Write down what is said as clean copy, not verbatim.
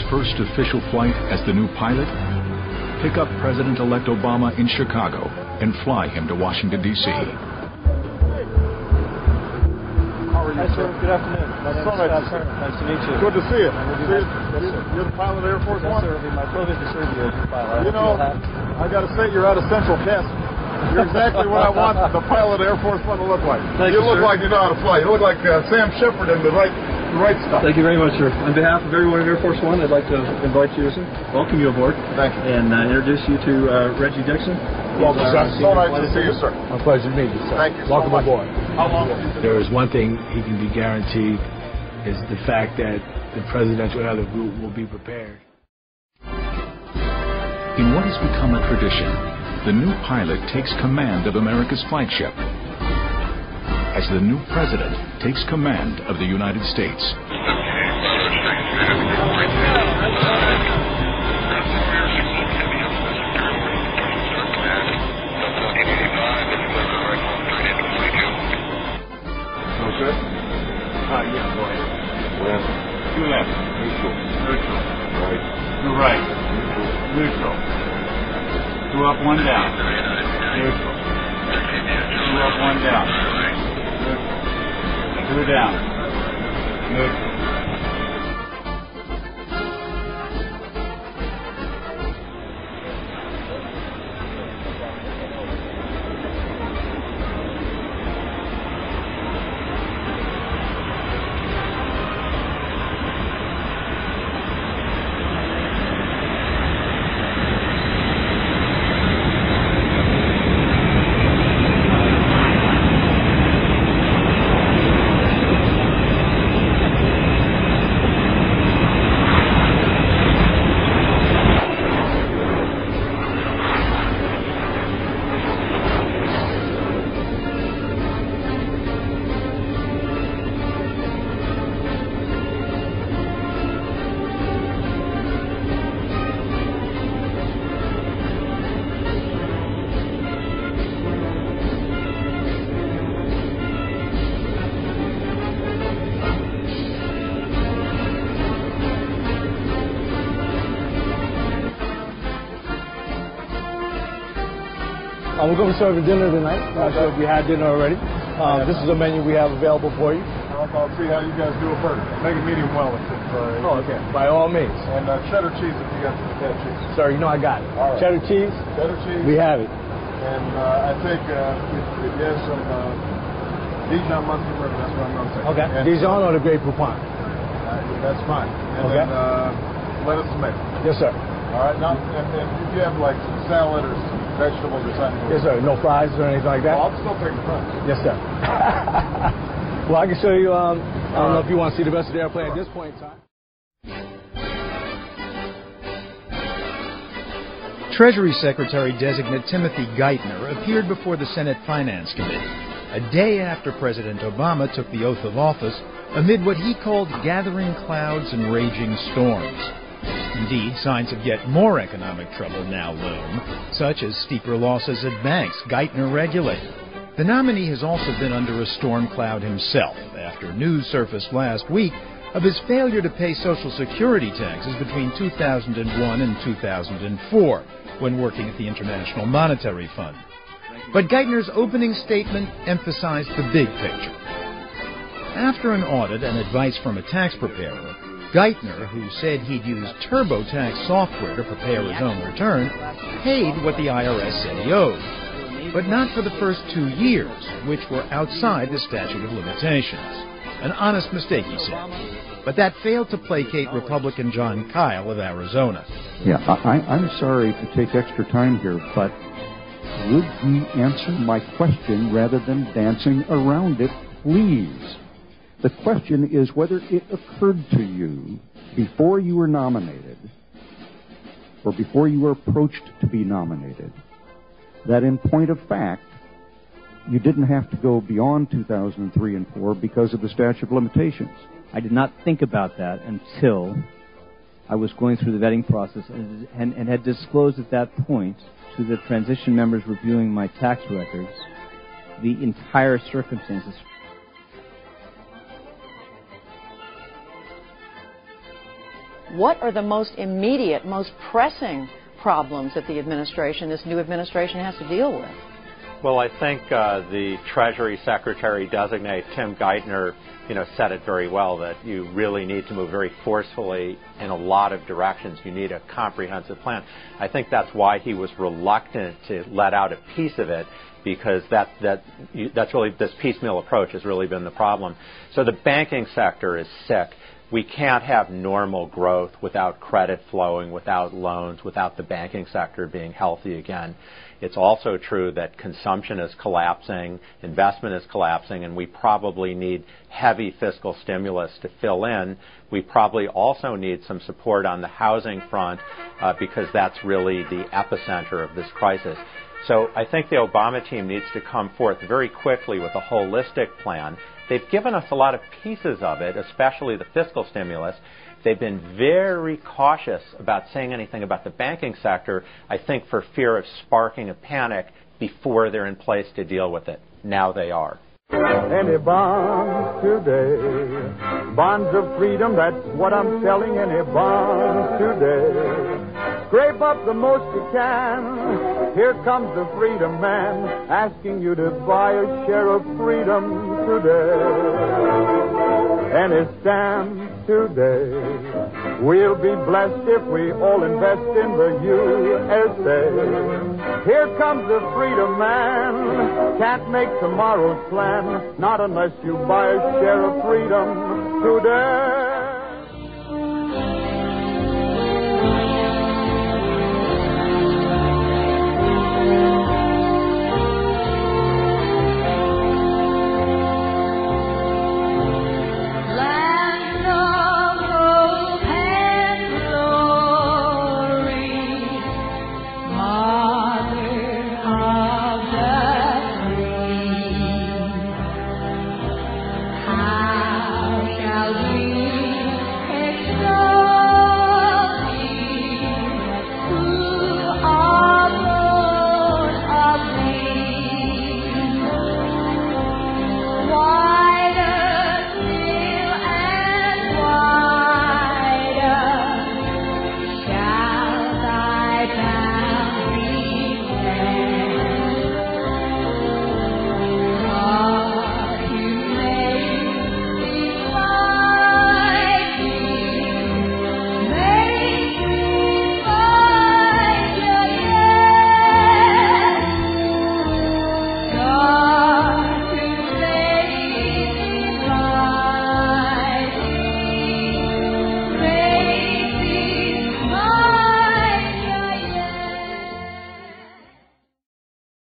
first official flight as the new pilot? Pick up President-elect Obama in Chicago and fly him to Washington, D.C. How are you, sir? Good afternoon. My name is Satire. Nice to meet you. Good to see you. Yes, sir. You're the pilot of Air Force One? Yes, sir. It'll be my privilege to serve you as a pilot. You know, I got to say, you're out of central casting. You're exactly what I want the pilot of Air Force One to look like. You look like you know how to fly. You look like Sam Shepard in the right stuff. Thank you very much, sir. On behalf of everyone at Air Force One, I'd like to invite you, welcome you aboard. Thank you. And introduce you to Reggie Dixon. Welcome, sir. So nice to see you, sir. My pleasure to meet you, sir. Thank you Welcome so much. aboard. How long? There is one thing he can be guaranteed, is the fact that the presidential and other group will be prepared. In what has become a tradition, the new pilot takes command of America's flagship as the new president takes command of the United States. Good? Yeah, go ahead. Left. Two left. Neutral. Neutral. Right. Two right. Neutral. Two up, one down. Neutral. Two up, one down. Neutral. Two down. Neutral. We're going to be serving dinner tonight. Not sure if you had dinner already. This is a menu we have available for you. I'll see how you guys do a burger. Make it medium well if it's... Okay. By all means. And cheddar cheese if you got some fat cheese. Sir, you know I got it. All right. Cheddar cheese? Cheddar cheese. We have it. And I think if you have some Dijon mustard, that's what I'm going to say. Okay. And Dijon or the Grey Poupon? that's fine. And Okay. then lettuce and tomato. Yes, sir. All right. Now, and if you have like some salad or some vegetables or something. Yes, sir. No fries or anything like that? Well, I'll still take the fries. Yes, sir. Well, I can show you, I don't know if you want to see the rest of the airplane at this point in time. Treasury Secretary-designate Timothy Geithner appeared before the Senate Finance Committee a day after President Obama took the oath of office amid what he called gathering clouds and raging storms. Indeed, signs of yet more economic trouble now loom, such as steeper losses at banks Geithner regulated. The nominee has also been under a storm cloud himself after news surfaced last week of his failure to pay Social Security taxes between 2001 and 2004 when working at the International Monetary Fund. But Geithner's opening statement emphasized the big picture. After an audit and advice from a tax preparer, Geithner, who said he'd use TurboTax software to prepare his own return, paid what the IRS said he owed, but not for the first 2 years, which were outside the statute of limitations. An honest mistake, he said. But that failed to placate Republican John Kyle of Arizona. Yeah, I'm sorry to take extra time here, but would you answer my question rather than dancing around it, please? The question is whether it occurred to you before you were nominated or before you were approached to be nominated that in point of fact you didn't have to go beyond 2003 and 4 because of the statute of limitations. I did not think about that until I was going through the vetting process and had disclosed at that point to the transition members reviewing my tax records the entire circumstances. what are the most immediate, most pressing problems that the administration, this new administration, has to deal with? Well, I think the Treasury Secretary designate Tim Geithner, said it very well, that you really need to move very forcefully in a lot of directions. You need a comprehensive plan. I think that's why he was reluctant to let out a piece of it, because that's really, this piecemeal approach has really been the problem. So the banking sector is sick. We can't have normal growth without credit flowing, without loans, without the banking sector being healthy again. It's also true that consumption is collapsing, investment is collapsing, and we probably need heavy fiscal stimulus to fill in. We probably also need some support on the housing front because that's really the epicenter of this crisis. So I think the Obama team needs to come forth very quickly with a holistic plan. They've given us a lot of pieces of it, especially the fiscal stimulus. They've been very cautious about saying anything about the banking sector, I think for fear of sparking a panic before they're in place to deal with it. Now they are. Any bonds today, bonds of freedom, that's what I'm selling. Any bonds today, scrape up the most you can. Here comes the freedom man, asking you to buy a share of freedom today. Any stamp today, we'll be blessed if we all invest in the USA. Here comes the freedom man, can't make tomorrow's plan, not unless you buy a share of freedom today.